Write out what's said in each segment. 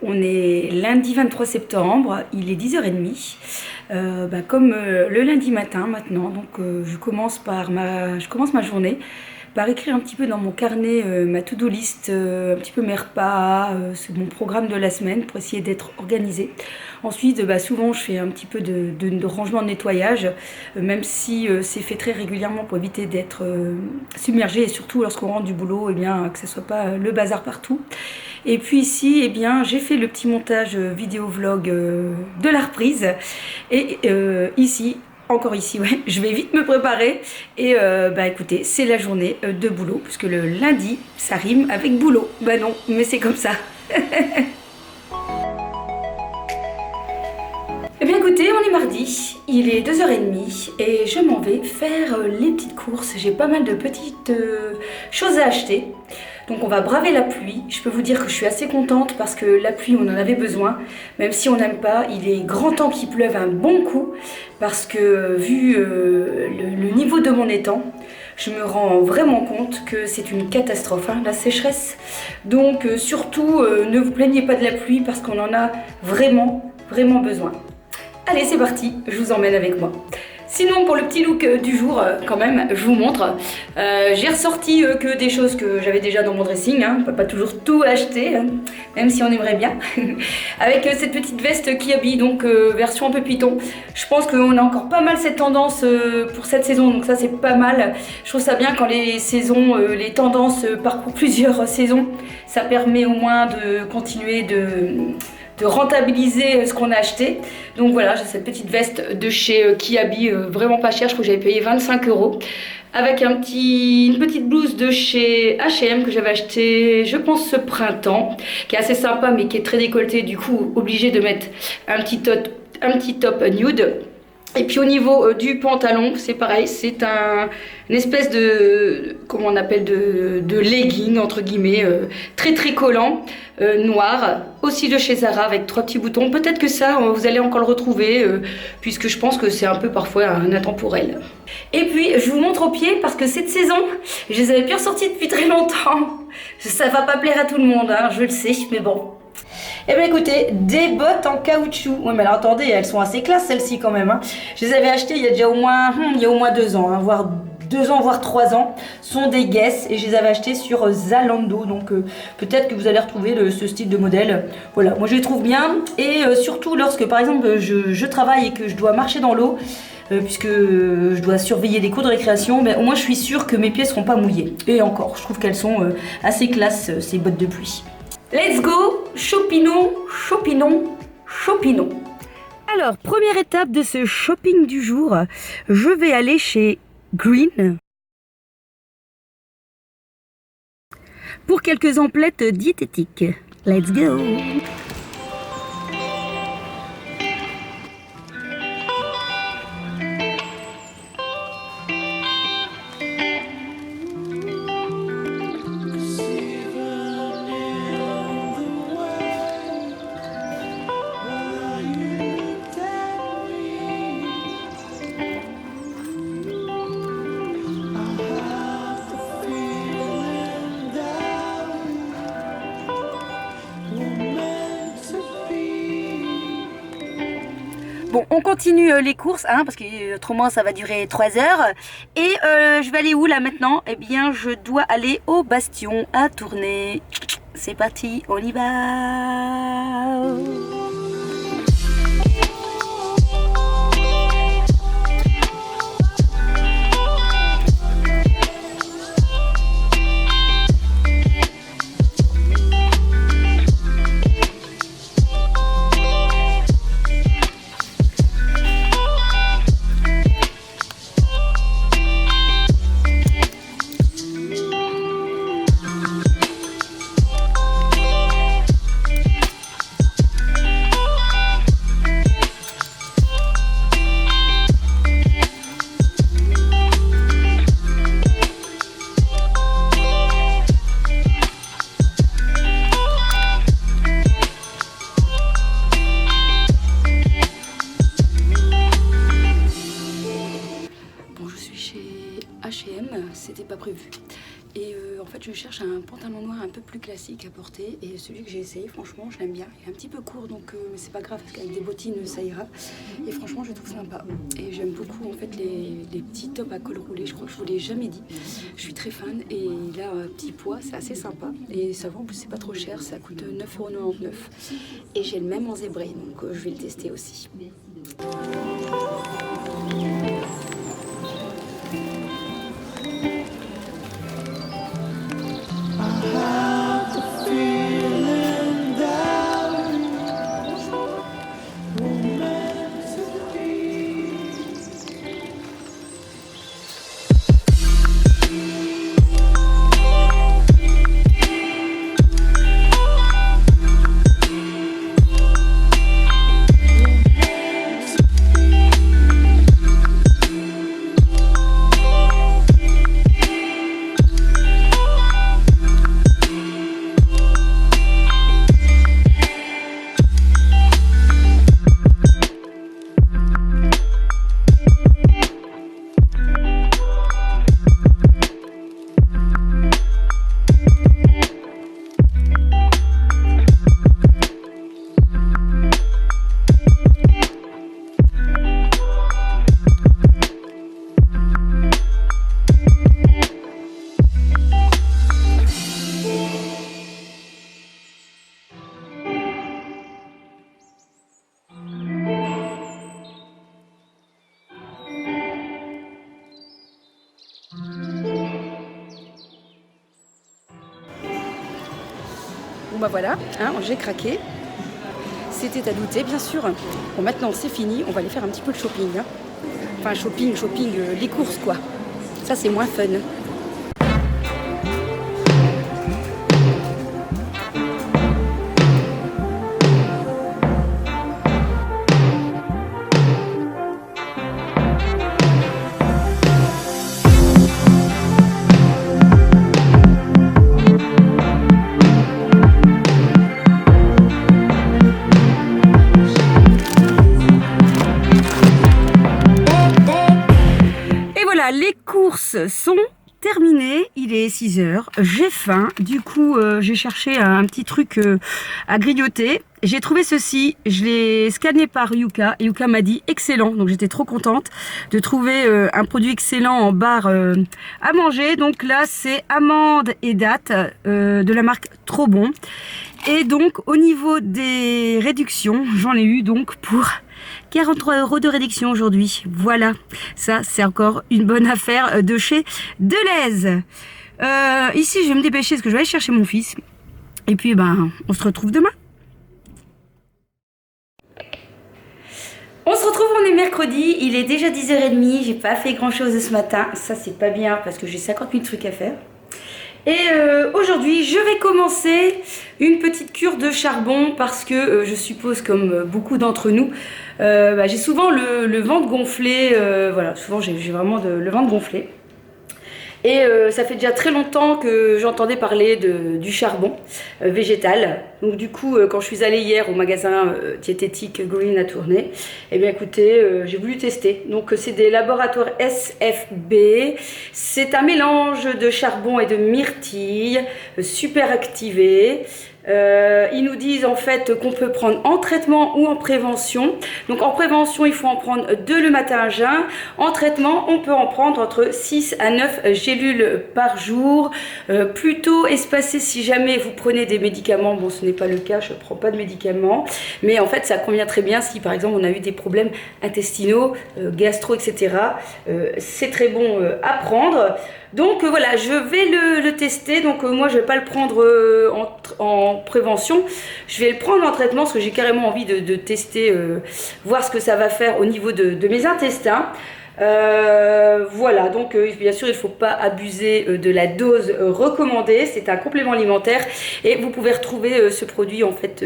On est lundi 23 septembre, il est 10h30, comme le lundi matin maintenant, donc je commence ma journée par écrire un petit peu dans mon carnet ma to-do list, un petit peu mes repas, c'est mon programme de la semaine pour essayer d'être organisée. Ensuite, souvent je fais un petit peu de rangement, de nettoyage, même si c'est fait très régulièrement pour éviter d'être submergé et surtout lorsqu'on rentre du boulot, que ce soit pas le bazar partout. Et puis ici, j'ai fait le petit montage vidéo vlog de la reprise. Et ici, ouais, je vais vite me préparer. Et écoutez, c'est la journée de boulot, puisque le lundi, ça rime avec boulot. Non, mais c'est comme ça. Eh bien écoutez, on est mardi, il est 2h30 et je m'en vais faire les petites courses. J'ai pas mal de petites choses à acheter. Donc on va braver la pluie. Je peux vous dire que je suis assez contente parce que la pluie, on en avait besoin. Même si on n'aime pas, il est grand temps qu'il pleuve un bon coup. Parce que vu le niveau de mon étang, je me rends vraiment compte que c'est une catastrophe, la sécheresse. Donc surtout, ne vous plaignez pas de la pluie parce qu'on en a vraiment, vraiment besoin. Allez, c'est parti, je vous emmène avec moi. Sinon, pour le petit look du jour, quand même, je vous montre. J'ai ressorti que des choses que j'avais déjà dans mon dressing. On ne peut pas toujours tout acheter, même si on aimerait bien. Avec cette petite veste qui habille, donc version un peu python. Je pense qu'on a encore pas mal cette tendance pour cette saison, donc ça c'est pas mal. Je trouve ça bien quand les saisons, les tendances parcourent plusieurs saisons. Ça permet au moins de continuer de rentabiliser ce qu'on a acheté. Donc voilà, j'ai cette petite veste de chez Kiabi, vraiment pas chère, je crois que j'avais payé 25 €. Avec une petite blouse de chez H&M que j'avais acheté, je pense, ce printemps, qui est assez sympa mais qui est très décolleté, du coup obligée de mettre un petit top nude. Et puis au niveau du pantalon, c'est pareil, c'est une espèce de, comment on appelle, de legging entre guillemets, très très collant, noir, aussi de chez Zara avec 3 petits boutons. Peut-être que ça, vous allez encore le retrouver, puisque je pense que c'est un peu parfois un intemporel. Et puis je vous montre aux pieds parce que cette saison, je les avais plus ressortis depuis très longtemps. Ça va pas plaire à tout le monde, je le sais, mais bon. Eh bien écoutez, des bottes en caoutchouc. Oui mais alors attendez, elles sont assez classe celles-ci quand même. Je les avais achetées il y a déjà au moins 2 ans, voire 2 ans, voire 3 ans. Ce sont des Guess et je les avais achetées sur Zalando. Donc peut-être que vous allez retrouver ce style de modèle. Voilà, moi je les trouve bien. Et surtout lorsque par exemple je travaille et que je dois marcher dans l'eau, puisque je dois surveiller les cours de récréation, mais au moins je suis sûre que mes pieds ne seront pas mouillés. Et encore, je trouve qu'elles sont assez classe ces bottes de pluie. Let's go, chopinons. Alors, première étape de ce shopping du jour, je vais aller chez Green pour quelques emplettes diététiques. Let's go. Bon, on continue les courses, parce que autrement ça va durer 3 heures. Et je vais aller où là maintenant? Eh bien, je dois aller au Bastion à Tournai. C'est parti, on y va. H&M, c'était pas prévu. Et en fait je cherche un pantalon noir un peu plus classique à porter et celui que j'ai essayé franchement je l'aime bien. Il est un petit peu court donc mais c'est pas grave parce qu'avec des bottines ça ira. Et franchement je le trouve sympa. Et j'aime beaucoup en fait les petits tops à col roulé, je crois que je vous l'ai jamais dit. Je suis très fan et il a un petit poids, c'est assez sympa. Et ça va en plus c'est pas trop cher, ça coûte 9,99 €. Et j'ai le même en zébré donc je vais le tester aussi. Bon bah voilà, hein, j'ai craqué. C'était à douter bien sûr. Bon maintenant c'est fini, on va aller faire un petit peu de shopping. Hein. Enfin shopping, les courses quoi. Ça c'est moins fun. Les courses sont terminées, il est 6 h, j'ai faim, du coup j'ai cherché un petit truc à grignoter. J'ai trouvé ceci, je l'ai scanné par Yuka et Yuka m'a dit excellent, donc j'étais trop contente de trouver un produit excellent en barre à manger. Donc là c'est amandes et dattes de la marque Trop Bon. Et donc au niveau des réductions, j'en ai eu donc pour 43 € de réduction aujourd'hui. Voilà, ça c'est encore une bonne affaire de chez Deleuze. Ici je vais me dépêcher parce que je vais aller chercher mon fils. Et puis ben on se retrouve demain. On se retrouve, on est mercredi, il est déjà 10h30, j'ai pas fait grand chose ce matin. Ça c'est pas bien parce que j'ai 50 000 trucs à faire. Et aujourd'hui, je vais commencer une petite cure de charbon parce que je suppose, comme beaucoup d'entre nous, j'ai souvent le ventre gonflé. Voilà, souvent j'ai vraiment le ventre gonflé. Et ça fait déjà très longtemps que j'entendais parler du charbon végétal. Donc du coup, quand je suis allée hier au magasin diététique Green à Tournai, eh bien écoutez, j'ai voulu tester. Donc c'est des laboratoires SFB. C'est un mélange de charbon et de myrtille, super activé. Ils nous disent en fait qu'on peut prendre en traitement ou en prévention. Donc en prévention, il faut en prendre 2 le matin à jeun. En traitement, on peut en prendre entre 6 à 9 gélules par jour. Plutôt espacé si jamais vous prenez des médicaments. Bon, ce n'est pas le cas, je ne prends pas de médicaments. Mais en fait, ça convient très bien si par exemple on a eu des problèmes intestinaux, gastro, etc. C'est très bon à prendre. Donc voilà, je vais le tester. Donc moi je vais pas le prendre en prévention, je vais le prendre en traitement parce que j'ai carrément envie de tester, voir ce que ça va faire au niveau de mes intestins. Voilà, donc bien sûr il ne faut pas abuser de la dose recommandée, c'est un complément alimentaire et vous pouvez retrouver ce produit en fait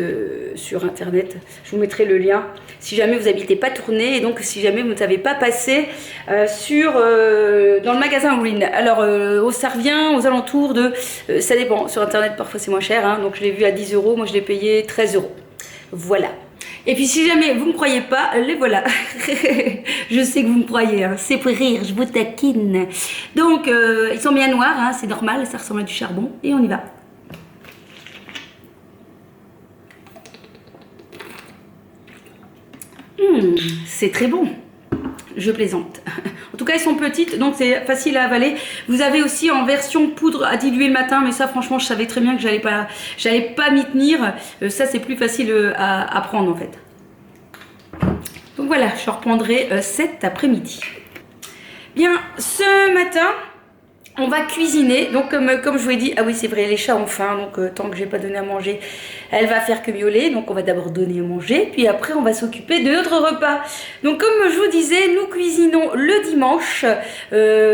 sur internet. Je vous mettrai le lien si jamais vous n'habitez pas Tournai et donc si jamais vous ne savez pas passer dans le magasin Green. Alors ça revient aux alentours de, ça dépend, sur internet parfois c'est moins cher, hein, donc je l'ai vu à 10 €, moi je l'ai payé 13 €. Voilà. Et puis si jamais vous ne me croyez pas, les voilà. Je sais que vous me croyez, hein. C'est pour rire, je vous taquine. Donc ils sont bien noirs, hein, c'est normal, ça ressemble à du charbon. Et on y va. C'est très bon. Je plaisante. En tout cas, elles sont petites, donc c'est facile à avaler. Vous avez aussi en version poudre à diluer le matin, mais ça, franchement, je savais très bien que j'allais pas m'y tenir. Ça, c'est plus facile à prendre, en fait. Donc voilà, je reprendrai cet après-midi. Bien, ce matin, on va cuisiner. Donc, comme je vous ai dit, ah oui, c'est vrai, les chats ont faim, donc tant que je n'ai pas donné à manger, elle va faire que miauler. Donc, on va d'abord donner à manger, puis après, on va s'occuper de notre repas. Donc, comme je vous disais, nous cuisinons le dimanche,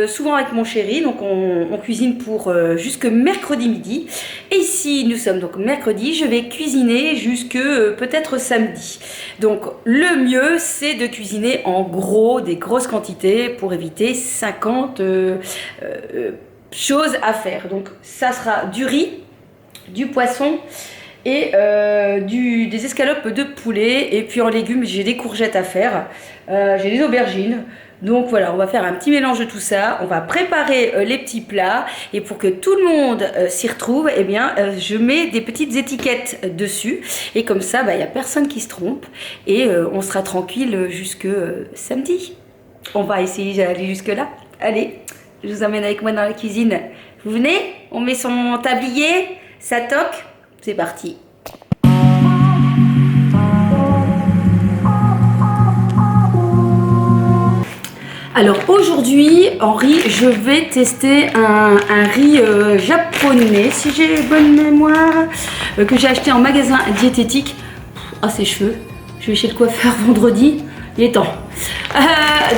souvent avec mon chéri. Donc, on cuisine pour jusque mercredi midi. Et ici, nous sommes donc mercredi, je vais cuisiner jusque peut-être samedi. Donc, le mieux, c'est de cuisiner en gros, des grosses quantités pour éviter 50 choses à faire. Donc ça sera du riz, du poisson et des escalopes de poulet. Et puis en légumes, j'ai des courgettes à faire, j'ai des aubergines. Donc voilà, on va faire un petit mélange de tout ça. On va préparer les petits plats. Et pour que tout le monde s'y retrouve, eh bien, je mets des petites étiquettes dessus. Et comme ça, il n'y a personne qui se trompe. Et on sera tranquille jusque samedi. On va essayer d'aller jusque là. Allez, je vous emmène avec moi dans la cuisine. Vous venez? On met son tablier, sa toque. C'est parti. Alors aujourd'hui, en riz, je vais tester un riz japonais, si j'ai bonne mémoire, que j'ai acheté en magasin diététique. Ah, ses cheveux. Je vais chez le coiffeur vendredi. Il est temps.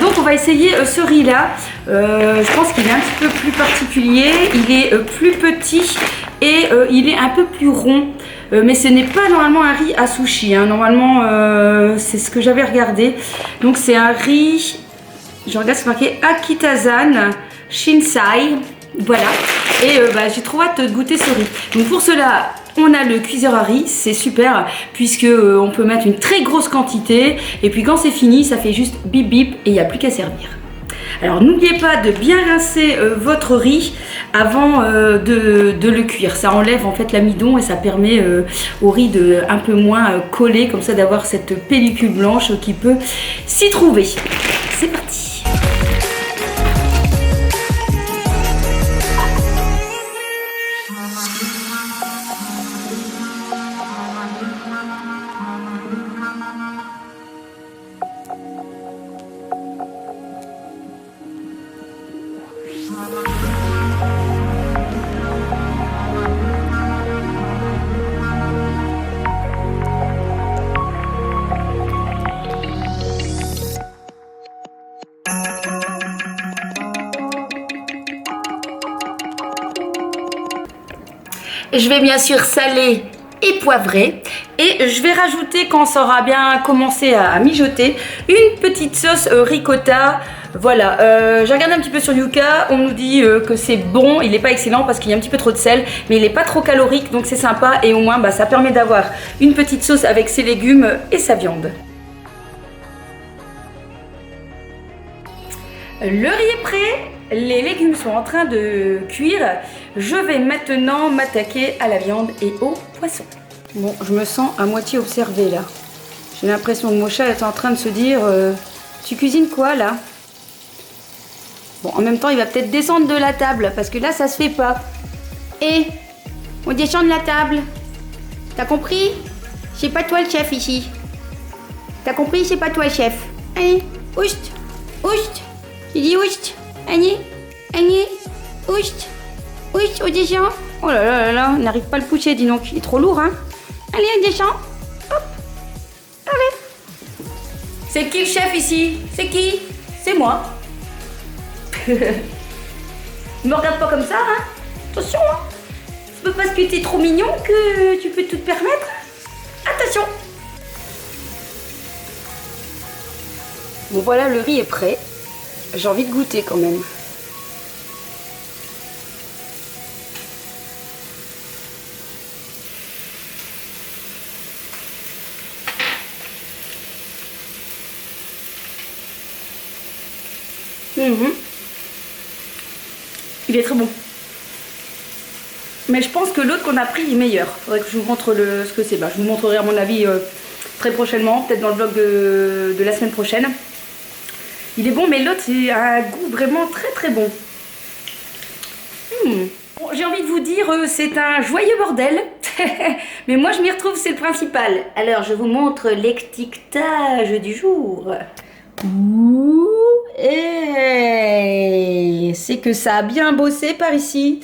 Donc on va essayer ce riz là. Je pense qu'il est un petit peu plus particulier. Il est plus petit et il est un peu plus rond. Mais ce n'est pas normalement un riz à sushi. Hein. Normalement, c'est ce que j'avais regardé. Donc c'est un riz. Je regarde ce qui est marqué Akitazan Shinsai. Voilà. Et j'ai trop hâte de goûter ce riz. Donc pour cela, on a le cuiseur à riz, c'est super puisque on peut mettre une très grosse quantité et puis quand c'est fini, ça fait juste bip bip et il n'y a plus qu'à servir. Alors n'oubliez pas de bien rincer votre riz avant de le cuire. Ça enlève en fait l'amidon et ça permet au riz de un peu moins coller, comme ça d'avoir cette pellicule blanche qui peut s'y trouver. C'est parti. Je vais bien sûr saler et poivrer et je vais rajouter quand ça aura bien commencé à mijoter une petite sauce ricotta. Voilà, j'ai regardé un petit peu sur Yuka, on nous dit que c'est bon, il n'est pas excellent parce qu'il y a un petit peu trop de sel, mais il n'est pas trop calorique donc c'est sympa et au moins ça permet d'avoir une petite sauce avec ses légumes et sa viande. Le riz est prêt, les légumes sont en train de cuire. Je vais maintenant m'attaquer à la viande et au poisson. Bon, je me sens à moitié observée là. J'ai l'impression que Mocha est en train de se dire tu cuisines quoi là? Bon, en même temps, il va peut-être descendre de la table parce que là, ça se fait pas. Et on descend de la table. T'as compris? C'est pas toi le chef ici. T'as compris? C'est pas toi le chef. Allez, oust, oust. J'ai dit oust. Allez, allez, oust, oust, on descend. Oh là là là là, on n'arrive pas à le pousser, dis donc. Il est trop lourd, hein. Allez, on descend. Hop. Allez. C'est qui le chef ici? C'est qui? C'est moi. Ne me regarde pas comme ça, hein. Attention, hein. C'est pas parce que t'es trop mignon que tu peux tout te permettre. Attention. Bon voilà, le riz est prêt. J'ai envie de goûter quand même. Il est très bon. Mais je pense que l'autre qu'on a pris est meilleur. Faudrait que je vous montre ce que c'est. Bah, je vous montrerai à mon avis très prochainement, peut-être dans le vlog de la semaine prochaine. Il est bon, mais l'autre c'est un goût vraiment très très bon. Bon, j'ai envie de vous dire, c'est un joyeux bordel. Mais moi je m'y retrouve, c'est le principal. Alors je vous montre l'étiquetage du jour. Ouh, et c'est que ça a bien bossé par ici.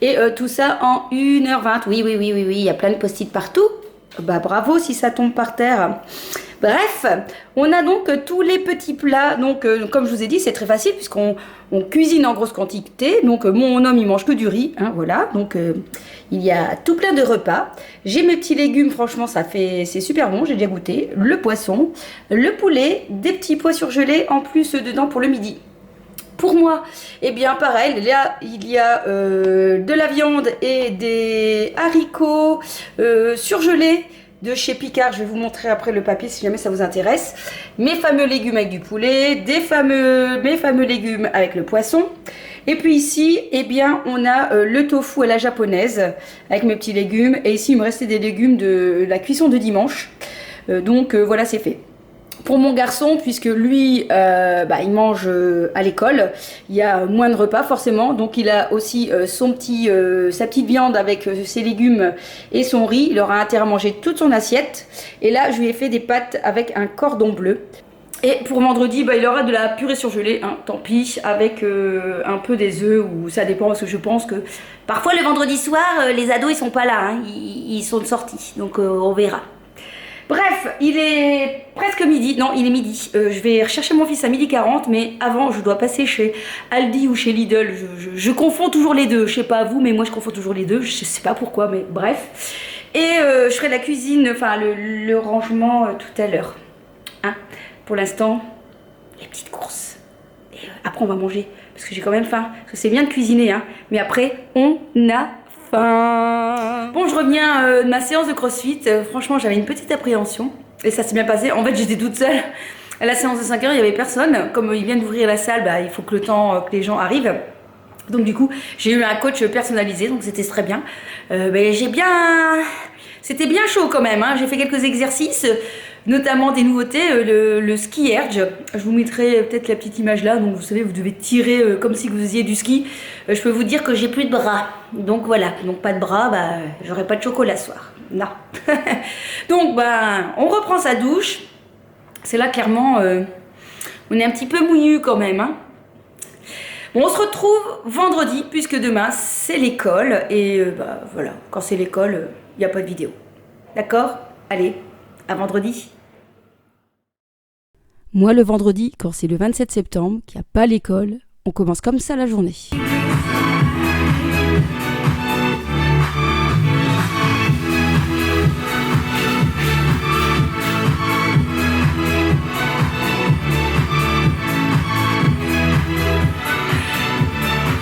Et tout ça en 1h20. Oui, il y a plein de post-it partout. Bah bravo si ça tombe par terre. Bref, on a donc tous les petits plats. Donc comme je vous ai dit, c'est très facile puisqu'on cuisine en grosse quantité. Donc mon homme il mange que du riz, hein, voilà. Donc il y a tout plein de repas. J'ai mes petits légumes, franchement c'est super bon, j'ai déjà goûté. Le poisson, le poulet, des petits pois surgelés en plus dedans pour le midi. Pour moi, eh bien pareil, il y a de la viande et des haricots surgelés de chez Picard. Je vais vous montrer après le papier si jamais ça vous intéresse. Mes fameux légumes avec du poulet, mes fameux légumes avec le poisson. Et puis ici, eh bien, on a le tofu à la japonaise avec mes petits légumes. Et ici, il me restait des légumes de la cuisson de dimanche. Donc voilà, c'est fait. Pour mon garçon, puisque lui, il mange à l'école, il y a moins de repas forcément, donc il a aussi sa petite viande avec ses légumes et son riz. Il aura intérêt à manger toute son assiette. Et là, je lui ai fait des pâtes avec un cordon bleu. Et pour vendredi, il aura de la purée surgelée, hein, tant pis, avec un peu des œufs, ou ça dépend, parce que je pense que parfois le vendredi soir, les ados ils sont pas là, hein, ils sont de sortie, donc on verra. Bref, il est presque midi. Non, il est midi. Je vais rechercher mon fils à 12h40, mais avant, je dois passer chez Aldi ou chez Lidl. Je confonds toujours les deux. Je sais pas vous, mais moi, je confonds toujours les deux. Je sais pas pourquoi, mais bref. Et je ferai la cuisine, enfin, le rangement tout à l'heure. Hein, pour l'instant, les petites courses. Et après, on va manger. Parce que j'ai quand même faim. Parce que c'est bien de cuisiner, hein. Mais après, on a faim. Bon, je reviens de ma séance de crossfit. Franchement, j'avais une petite appréhension. Et ça s'est bien passé. En fait, j'étais toute seule. À la séance de 5h, il n'y avait personne. Comme ils viennent d'ouvrir la salle, il faut que le temps que les gens arrivent. Donc du coup, j'ai eu un coach personnalisé. Donc c'était très bien. C'était bien chaud quand même, hein. J'ai fait quelques exercices, notamment des nouveautés, le ski erge. Je vous mettrai peut-être la petite image là. Donc vous savez, vous devez tirer comme si vous faisiez du ski. Je peux vous dire que j'ai plus de bras. Donc voilà, donc pas de bras, j'aurai pas de chocolat ce soir. Non. Donc on reprend sa douche. C'est là clairement, on est un petit peu mouillu quand même, hein. Bon, on se retrouve vendredi, puisque demain c'est l'école. Et voilà, quand c'est l'école, il n'y a pas de vidéo. D'accord? Allez, à vendredi. Moi, le vendredi, quand c'est le 27 septembre, qu'il n'y a pas l'école, on commence comme ça la journée.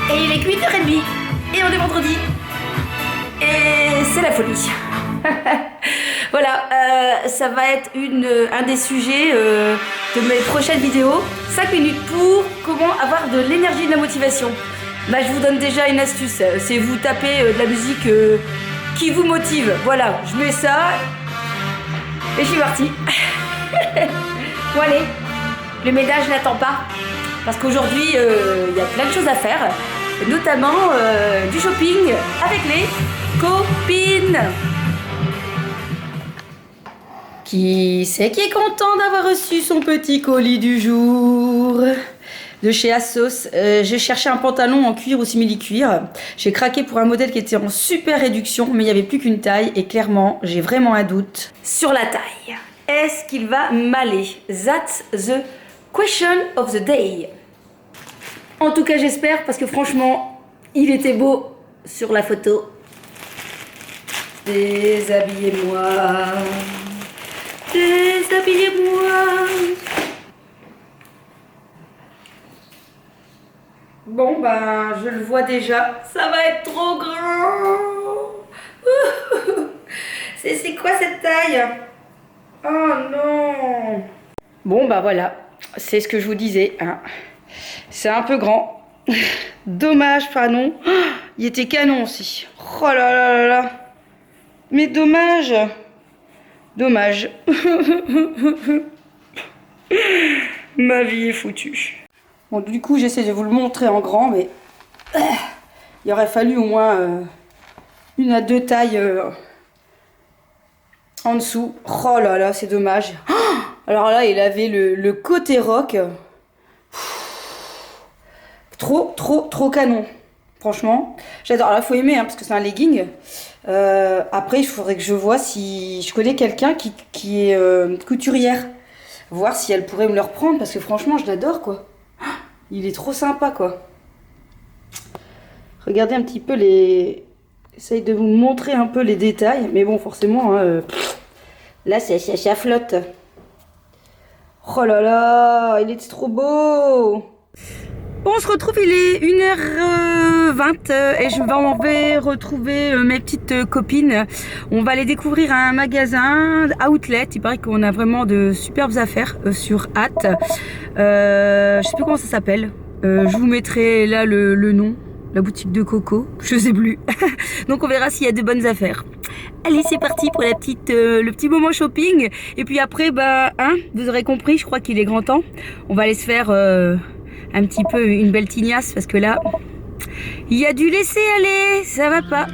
Et il est 8h30 et on est vendredi. Et c'est la folie. Voilà, ça va être un des sujets de mes prochaines vidéos. 5 minutes pour comment avoir de l'énergie et de la motivation. Je vous donne déjà une astuce. C'est vous taper de la musique qui vous motive. Voilà, je mets ça et je suis partie. Bon allez, le ménage n'attend pas. Parce qu'aujourd'hui, il y a plein de choses à faire. Notamment du shopping avec les copines. Qui c'est qui est content d'avoir reçu son petit colis du jour? De chez Asos. J'ai cherché un pantalon en cuir ou simili-cuir. J'ai craqué pour un modèle qui était en super réduction, mais il n'y avait plus qu'une taille. Et clairement, j'ai vraiment un doute sur la taille. Est-ce qu'il va m'aller? That's the question of the day. En tout cas, j'espère, parce que franchement, il était beau sur la photo. Déshabillez-moi. Déshabillez-moi. Bon, je le vois déjà. Ça va être trop grand. C'est quoi cette taille? Oh non. Bon, voilà. C'est ce que je vous disais, hein. C'est un peu grand. Dommage, pardon. Oh, il était canon aussi. Oh là là là là. Mais dommage. Dommage. Ma vie est foutue. Bon, du coup, j'essaie de vous le montrer en grand, mais il aurait fallu au moins 1 à 2 tailles en dessous. Oh là là, c'est dommage. Oh, alors là, il avait le côté rock. Trop canon. Franchement, j'adore. Alors, il faut aimer, hein, parce que c'est un legging. Après, il faudrait que je vois si je connais quelqu'un qui est couturière. Voir si elle pourrait me le reprendre, parce que franchement, je l'adore, quoi. Il est trop sympa, quoi. Regardez un petit peu les... J'essaye de vous montrer un peu les détails. Mais bon, forcément, hein, là, ça flotte. Oh là là, il est trop beau. Bon, on se retrouve, il est 1h20 et je vais retrouver mes petites copines. On va aller découvrir un magasin outlet. Il paraît qu'on a vraiment de superbes affaires sur Hâte. Je sais plus comment ça s'appelle. Je vous mettrai là le nom. La boutique de Coco, je sais plus. Donc on verra s'il y a de bonnes affaires. Allez, c'est parti pour le petit moment shopping. Et puis après, bah, hein, vous aurez compris, je crois qu'il est grand temps. On va aller se faire un petit peu une belle tignasse parce que là, il y a du laisser aller, ça va pas.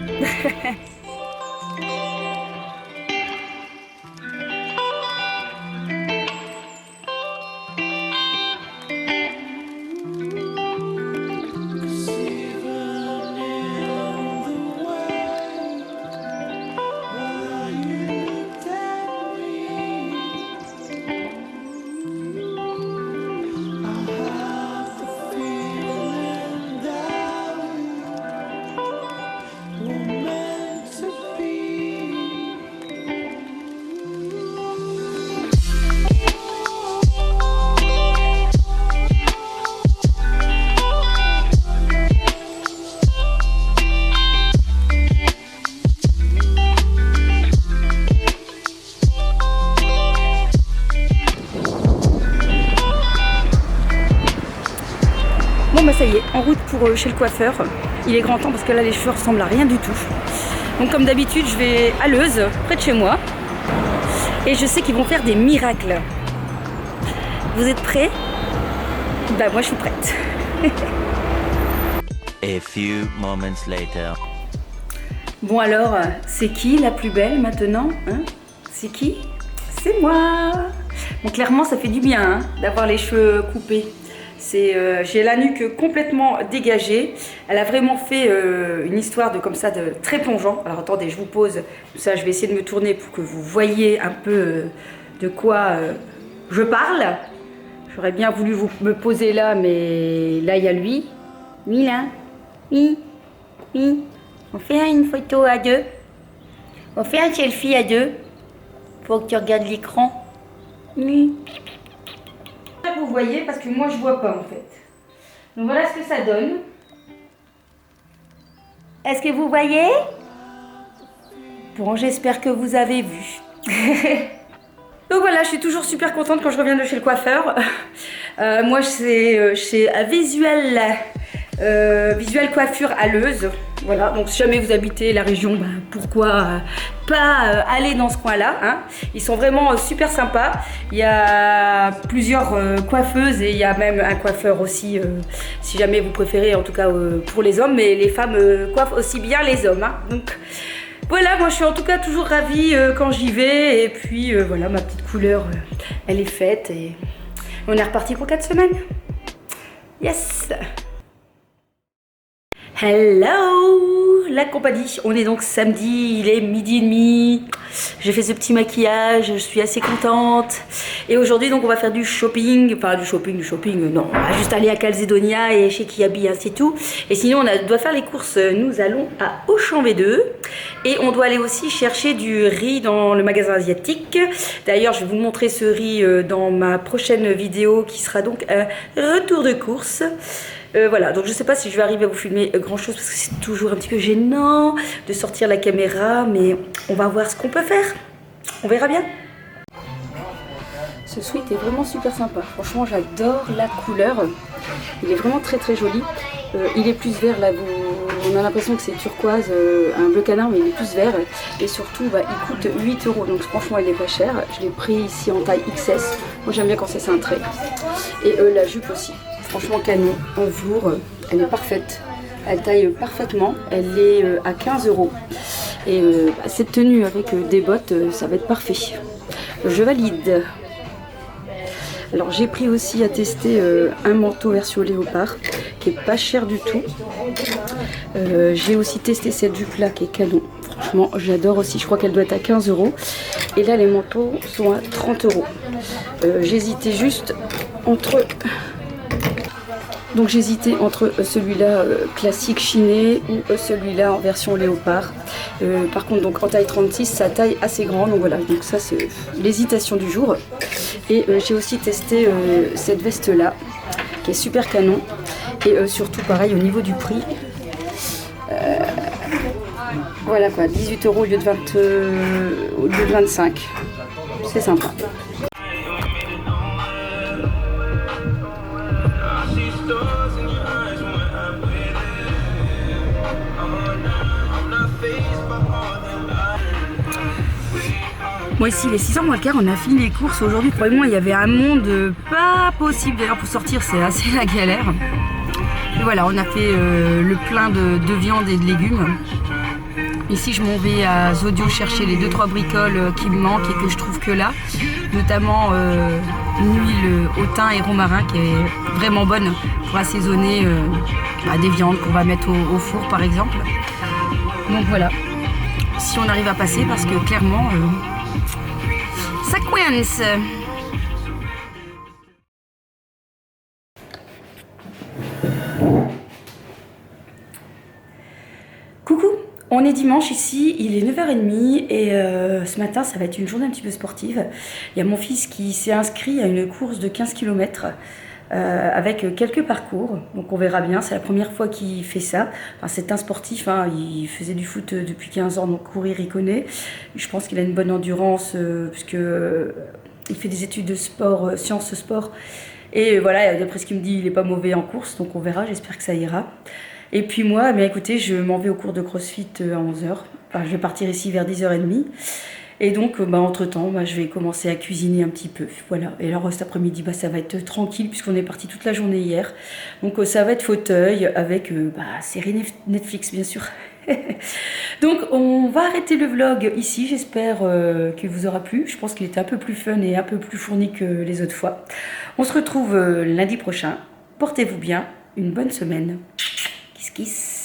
Bon bah ça y est, en route pour chez le coiffeur. Il est grand temps parce que là les cheveux ressemblent à rien du tout. Donc comme d'habitude je vais à Leuze, près de chez moi. Et je sais qu'ils vont faire des miracles. Vous êtes prêts? Bah moi je suis prête. A few moments later. Bon alors, c'est qui la plus belle maintenant, hein? C'est qui? C'est moi. Bon clairement ça fait du bien, hein, d'avoir les cheveux coupés. J'ai la nuque complètement dégagée. Elle a vraiment fait une histoire de comme ça, de très plongeant. Alors attendez, je vous pose. Ça, je vais essayer de me tourner pour que vous voyez un peu de quoi je parle. J'aurais bien voulu me poser là, mais là il y a lui. Oui là. Oui. Oui. On fait une photo à deux. On fait un selfie à deux. Faut que tu regardes l'écran. Oui. Vous voyez parce que moi je vois pas en fait. Donc voilà ce que ça donne. Est-ce que vous voyez? Bon, j'espère que vous avez vu. Donc voilà, je suis toujours super contente quand je reviens de chez le coiffeur. Moi c'est chez Visual Coiffure à Leuze. Voilà, donc si jamais vous habitez la région, bah, pourquoi pas aller dans ce coin-là, hein. Ils sont vraiment super sympas. Il y a plusieurs coiffeuses et il y a même un coiffeur aussi, si jamais vous préférez, en tout cas pour les hommes. Mais les femmes coiffent aussi bien les hommes, hein. Donc voilà, moi je suis en tout cas toujours ravie quand j'y vais. Et puis voilà, ma petite couleur, elle est faite. Et on est reparti pour 4 semaines. Yes! Hello la compagnie, on est donc samedi, il est 12h30. J'ai fait ce petit maquillage, je suis assez contente. Et aujourd'hui donc on va faire du shopping, enfin du shopping, non, on va juste aller à Calzedonia et chez Kiabi, hein, c'est tout. Et sinon on doit faire les courses, nous allons à Auchan V2. Et on doit aller aussi chercher du riz dans le magasin asiatique. D'ailleurs je vais vous montrer ce riz dans ma prochaine vidéo qui sera donc un retour de course. Voilà, donc je sais pas si je vais arriver à vous filmer grand chose parce que c'est toujours un petit peu gênant de sortir la caméra, mais on va voir ce qu'on peut faire. On verra bien. Ce sweat est vraiment super sympa. Franchement, j'adore la couleur. Il est vraiment très très joli. Il est plus vert là, on a l'impression que c'est turquoise, un bleu canard, mais il est plus vert. Et surtout, bah, il coûte 8 €. Donc franchement, il est pas cher. Je l'ai pris ici en taille XS. Moi, j'aime bien quand c'est cintré. Et la jupe aussi. Franchement, canon, en velours. Elle est parfaite. Elle taille parfaitement. Elle est à 15 €. Et cette tenue avec des bottes, ça va être parfait. Je valide. Alors j'ai pris aussi à tester un manteau version léopard qui est pas cher du tout. J'ai aussi testé cette jupe là qui est canon. Franchement j'adore aussi, je crois qu'elle doit être à 15 €. Et là les manteaux sont à 30 €. J'hésitais juste entre... Donc j'hésitais entre celui-là classique chiné ou celui-là en version léopard. Par contre donc en taille 36, sa taille assez grande, donc voilà, donc ça c'est l'hésitation du jour. Et j'ai aussi testé cette veste là qui est super canon et surtout pareil au niveau du prix. Voilà quoi, 18 € au lieu de 25. C'est sympa. Moi ici il est 6h moins le quart, on a fini les courses. Aujourd'hui croyez-moi il y avait un monde pas possible, d'ailleurs pour sortir c'est assez la galère. Et voilà, on a fait le plein de viande et de légumes. Ici je m'en vais à Zodio chercher les 2-3 bricoles qui me manquent et que je trouve que là. Notamment une huile au thym et romarin qui est vraiment bonne pour assaisonner des viandes qu'on va mettre au four par exemple. Donc voilà, si on arrive à passer parce que clairement... ça coince. Coucou, on est dimanche ici, il est 9h30 et ce matin ça va être une journée un petit peu sportive. Il y a mon fils qui s'est inscrit à une course de 15 km avec quelques parcours, donc on verra bien, c'est la première fois qu'il fait ça. Enfin, c'est un sportif, hein, il faisait du foot depuis 15 ans, donc courir il connaît. Je pense qu'il a une bonne endurance puisque il fait des études de sport, sciences sport, et voilà, d'après ce qu'il me dit, il n'est pas mauvais en course, donc on verra, j'espère que ça ira. Et puis moi, eh bien, écoutez, je m'en vais au cours de CrossFit à 11h, enfin, je vais partir ici vers 10h30, et donc entre temps, je vais commencer à cuisiner un petit peu, voilà. Et alors cet après-midi, ça va être tranquille, puisqu'on est parti toute la journée hier, donc ça va être fauteuil, avec série Netflix bien sûr. Donc on va arrêter le vlog ici, j'espère qu'il vous aura plu. Je pense qu'il était un peu plus fun et un peu plus fourni que les autres fois. On se retrouve lundi prochain. Portez-vous bien, une bonne semaine. Kiss kiss.